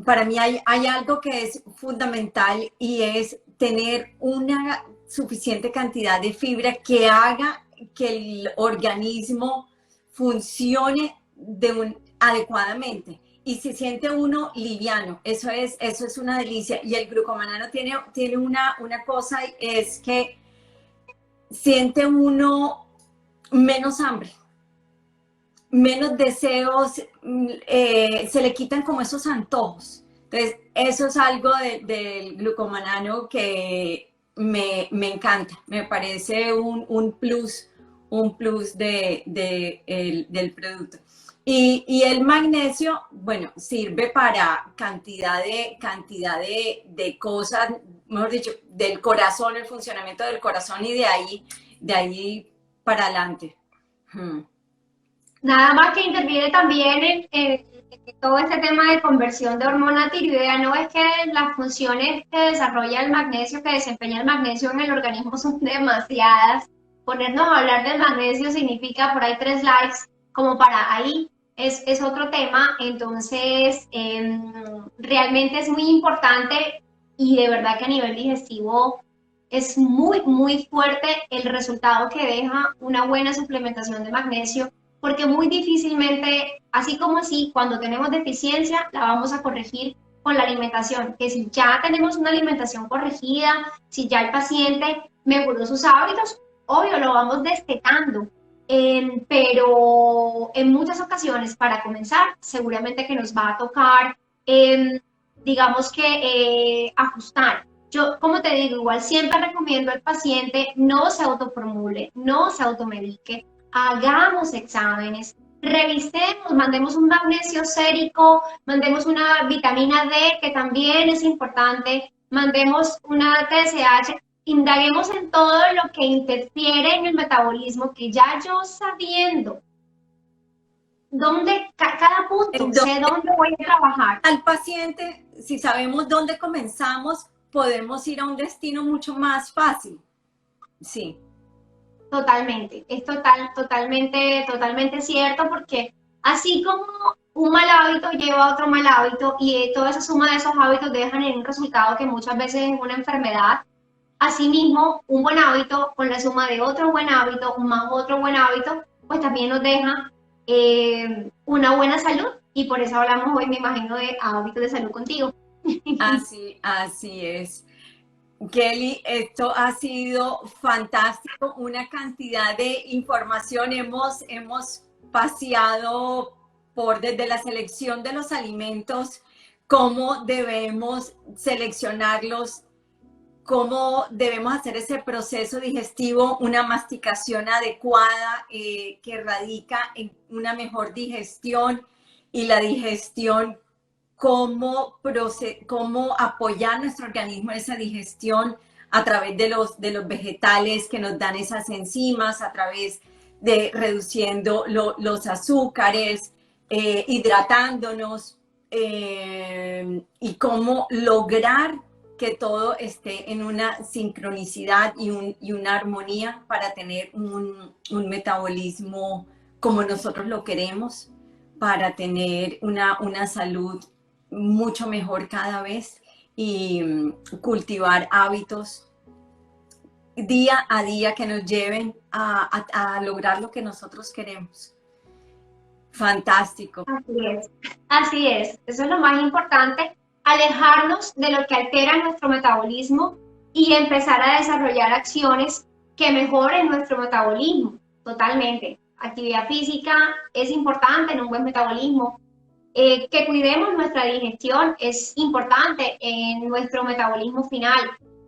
Para mí hay algo que es fundamental, y es tener una suficiente cantidad de fibra que haga que el organismo funcione adecuadamente y se siente uno liviano. Eso es una delicia. Y el glucomanano tiene una cosa, es que siente uno menos hambre, menos deseos, se le quitan como esos antojos. Entonces, eso es algo del glucomanano que me encanta. Me parece un plus del producto. Y el magnesio, bueno, sirve para cantidad de cosas, mejor dicho, del corazón, el funcionamiento del corazón, y de ahí para adelante. Nada más que interviene también en todo este tema de conversión de hormona tiroidea. No es que las funciones que desarrolla el magnesio, que desempeña el magnesio en el organismo, son demasiadas. Ponernos a hablar del magnesio significa por ahí 3 likes, como para ahí es otro tema. Entonces, realmente es muy importante, y de verdad que a nivel digestivo es muy, muy fuerte el resultado que deja una buena suplementación de magnesio, porque muy difícilmente, así como así, cuando tenemos deficiencia, la vamos a corregir con la alimentación. Que si ya tenemos una alimentación corregida, si ya el paciente mejoró sus hábitos, obvio, lo vamos destetando. Pero en muchas ocasiones, para comenzar, seguramente que nos va a tocar, digamos que, ajustar. Yo, como te digo, igual siempre recomiendo al paciente no se autoformule, no se automedique, hagamos exámenes, revisemos, mandemos un magnesio sérico, mandemos una vitamina D, que también es importante, mandemos una TSH, indaguemos en todo lo que interfiere en el metabolismo, que ya yo sabiendo dónde, cada punto, En sé dónde voy a trabajar. al paciente, si sabemos dónde comenzamos, podemos ir a un destino mucho más fácil. Sí. Totalmente, es totalmente cierto, porque así como un mal hábito lleva a otro mal hábito y toda esa suma de esos hábitos dejan en un resultado que muchas veces es una enfermedad, asimismo un buen hábito con la suma de otro buen hábito más otro buen hábito, pues también nos deja una buena salud, y por eso hablamos hoy, me imagino, de hábitos de salud contigo. Así es. Kelly, esto ha sido fantástico, una cantidad de información. Hemos paseado por desde la selección de los alimentos, cómo debemos seleccionarlos, cómo debemos hacer ese proceso digestivo, una masticación adecuada que radica en una mejor digestión, y la digestión, cómo apoyar nuestro organismo en esa digestión a través de los vegetales que nos dan esas enzimas, a través de reduciendo los azúcares, hidratándonos, y cómo lograr que todo esté en una sincronicidad y una armonía para tener un metabolismo como nosotros lo queremos, para tener una salud mucho mejor cada vez, y cultivar hábitos día a día que nos lleven a lograr lo que nosotros queremos. Fantástico. Así es, eso es lo más importante, alejarnos de lo que altera nuestro metabolismo y empezar a desarrollar acciones que mejoren nuestro metabolismo, totalmente. Actividad física es importante en un buen metabolismo, que cuidemos nuestra digestión es importante en nuestro metabolismo final,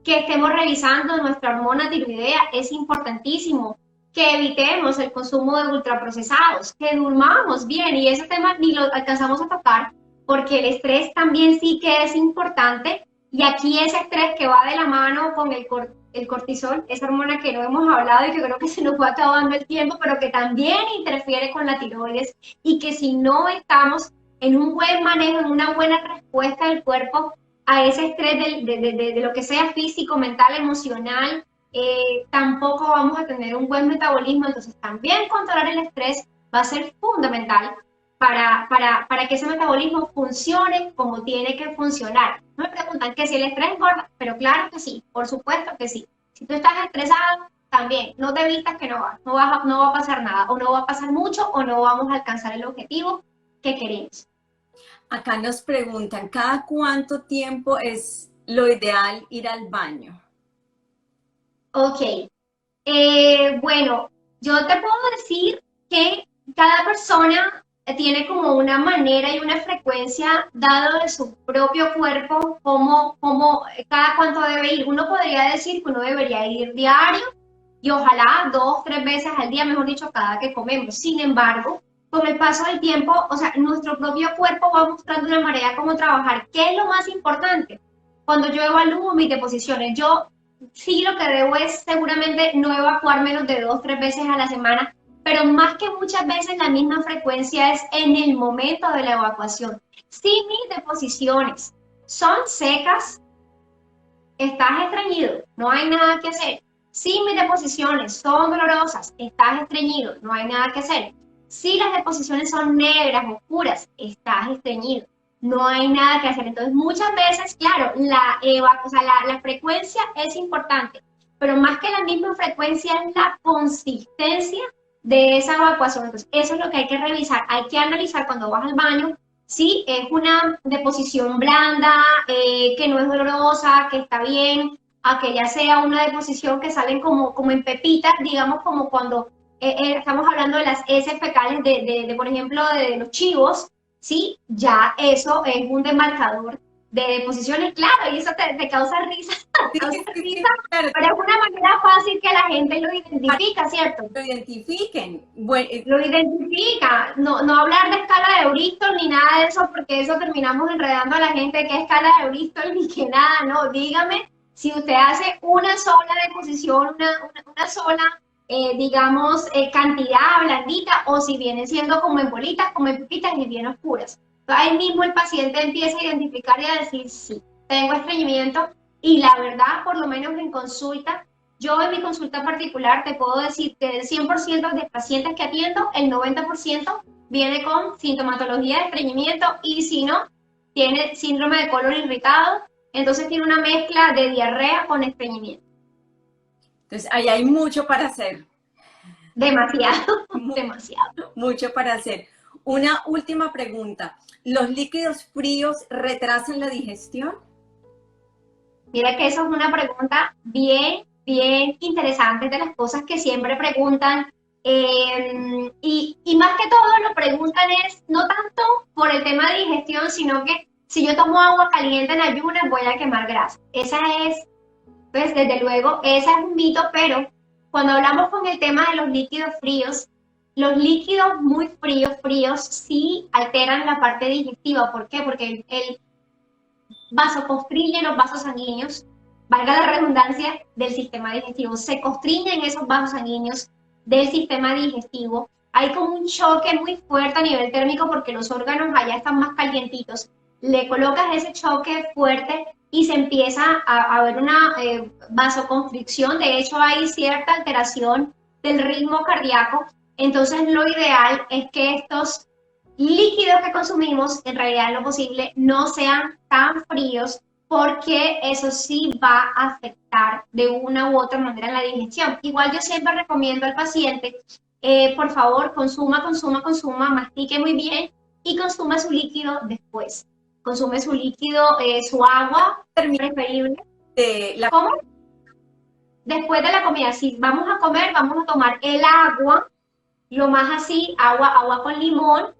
que estemos revisando nuestra hormona tiroidea es importantísimo, que evitemos el consumo de ultraprocesados, que durmamos bien, y ese tema ni lo alcanzamos a tocar, porque el estrés también sí que es importante, y aquí ese estrés que va de la mano con el cortisol, esa hormona que no hemos hablado y que creo que se nos va acabando el tiempo, pero que también interfiere con la tiroides, y que si no estamos en un buen manejo, en una buena respuesta del cuerpo a ese estrés de lo que sea físico, mental, emocional, tampoco vamos a tener un buen metabolismo. Entonces también controlar el estrés va a ser fundamental para que ese metabolismo funcione como tiene que funcionar. No me preguntan que si el estrés engorda, pero claro que sí, por supuesto que sí. Si tú estás estresado, también no te vistas que no va a pasar nada, o no va a pasar mucho, o no vamos a alcanzar el objetivo que queremos. Acá nos preguntan, ¿cada cuánto tiempo es lo ideal ir al baño? Ok, bueno, yo te puedo decir que cada persona tiene como una manera y una frecuencia dado de su propio cuerpo, como cada cuánto debe ir. Uno podría decir que uno debería ir diario y ojalá 2, 3 veces al día, mejor dicho, cada que comemos. Sin embargo, con el paso del tiempo, o sea, nuestro propio cuerpo va mostrando una manera cómo trabajar. ¿Qué es lo más importante? Cuando yo evalúo mis deposiciones, yo sí lo que debo es seguramente no evacuar menos de 2, 3 veces a la semana, pero más que muchas veces la misma frecuencia es en el momento de la evacuación. Si mis deposiciones son secas, estás estreñido, no hay nada que hacer. Si mis deposiciones son dolorosas, estás estreñido, no hay nada que hacer. Si las deposiciones son negras, oscuras, estás estreñido, no hay nada que hacer. Entonces, muchas veces, claro, la frecuencia es importante, pero más que la misma frecuencia es la consistencia de esa evacuación. Entonces, eso es lo que hay que revisar. Hay que analizar cuando vas al baño si es una deposición blanda, que no es dolorosa, que está bien, a que ya sea una deposición que salen como en pepitas, digamos, como cuando estamos hablando de las heces fecales por ejemplo, de los chivos, ¿sí? Ya eso es un demarcador de deposiciones, claro, y eso te causa risa, te causa risa, Claro, pero es una manera fácil que la gente lo identifica, ¿cierto? lo identifiquen. Bueno, Lo identifica, no, no hablar de escala de Bristol ni nada de eso, porque eso terminamos enredando a la gente que escala de Bristol ni que nada, no, dígame si usted hace una sola deposición, una sola, digamos, cantidad blandita, o si viene siendo como en bolitas, como en pepitas y bien oscuras. Entonces, ahí mismo el paciente empieza a identificar y a decir, sí, tengo estreñimiento, y la verdad, por lo menos en consulta, yo en mi consulta particular te puedo decir que del 100% de pacientes que atiendo, el 90% viene con sintomatología de estreñimiento, y si no, tiene síndrome de colon irritado, entonces tiene una mezcla de diarrea con estreñimiento. entonces, ahí hay mucho para hacer. Demasiado, demasiado. Mucho para hacer. Una última pregunta. ¿Los líquidos fríos retrasan la digestión? Mira que eso es una pregunta bien, bien interesante, de las cosas que siempre preguntan. Y más que todo lo preguntan es no tanto por el tema de digestión, sino que si yo tomo agua caliente en ayunas voy a quemar grasa. Esa es, pues desde luego, esa es un mito, pero cuando hablamos con el tema de los líquidos muy fríos, fríos, sí alteran la parte digestiva. ¿Por qué? Porque el vaso constriñe los vasos sanguíneos, valga la redundancia, del sistema digestivo. Se constriñen esos vasos sanguíneos del sistema digestivo. Hay como un choque muy fuerte a nivel térmico porque los órganos allá están más calientitos. Le colocas ese choque fuerte y se empieza a ver una vasoconstricción. De hecho, hay cierta alteración del ritmo cardíaco. Entonces, lo ideal es que estos líquidos que consumimos, en realidad en lo posible, no sean tan fríos, porque eso sí va a afectar de una u otra manera en la digestión. Igual yo siempre recomiendo al paciente, por favor, consuma, mastique muy bien y consuma su líquido después. Consume su líquido, su agua, preferible. ¿Cómo? Después de la comida. Si vamos a comer, vamos a tomar el agua, lo más así, agua con limón.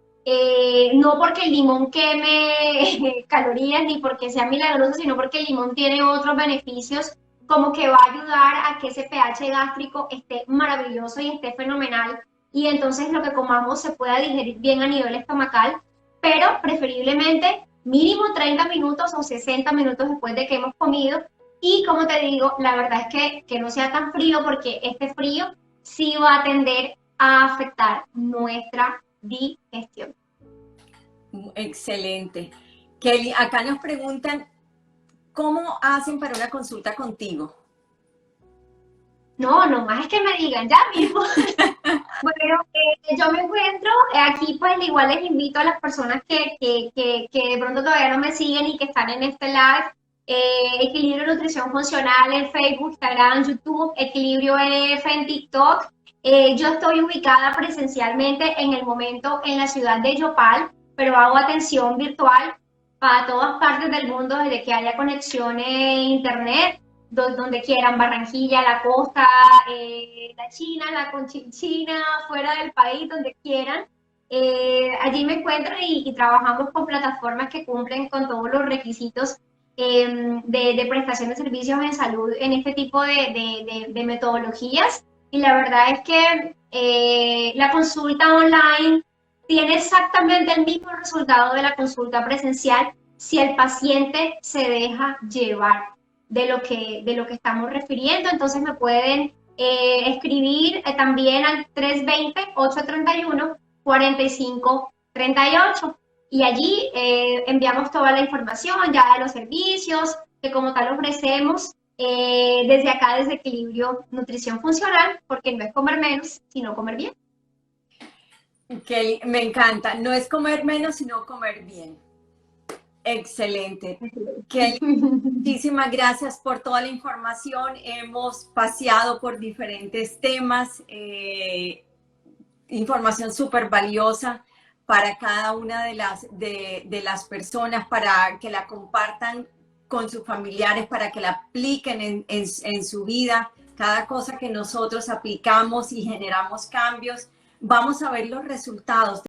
No porque el limón queme calorías ni porque sea milagroso, sino porque el limón tiene otros beneficios, como que va a ayudar a que ese pH gástrico esté maravilloso y esté fenomenal, y entonces lo que comamos se pueda digerir bien a nivel estomacal, pero preferiblemente mínimo 30 minutos o 60 minutos después de que hemos comido. Y como te digo, la verdad es que no sea tan frío, porque este frío sí va a tender a afectar nuestra digestión. Excelente. Kelly, acá nos preguntan, ¿cómo hacen para una consulta contigo? No, nomás es que me digan, ya mismo. Bueno, yo me encuentro aquí, pues igual les invito a las personas que de pronto todavía no me siguen y que están en este live, Equilibrio Nutrición Funcional en Facebook, Instagram, YouTube, Equilibrio NF en TikTok. Yo estoy ubicada presencialmente en el momento en la ciudad de Yopal, pero hago atención virtual para todas partes del mundo desde que haya conexión en internet, donde quieran, Barranquilla, la costa, la China, la Conchinchina, fuera del país, donde quieran. Allí me encuentro y trabajamos con plataformas que cumplen con todos los requisitos de prestación de servicios en salud en este tipo de metodologías. Y la verdad es que la consulta online tiene exactamente el mismo resultado de la consulta presencial si el paciente se deja llevar de lo que estamos refiriendo. Entonces me pueden escribir también al 320-831-4538, y allí enviamos toda la información ya de los servicios que como tal ofrecemos desde acá, desde Equilibrio Nutrición Funcional, porque no es comer menos, sino comer bien. Kelly, me encanta. No es comer menos, sino comer bien. Excelente. Kelly, muchísimas gracias por toda la información. Hemos paseado por diferentes temas, información súper valiosa para cada una de las personas, para que la compartan con sus familiares, para que la apliquen en su vida. Cada cosa que nosotros aplicamos y generamos cambios, vamos a ver los resultados.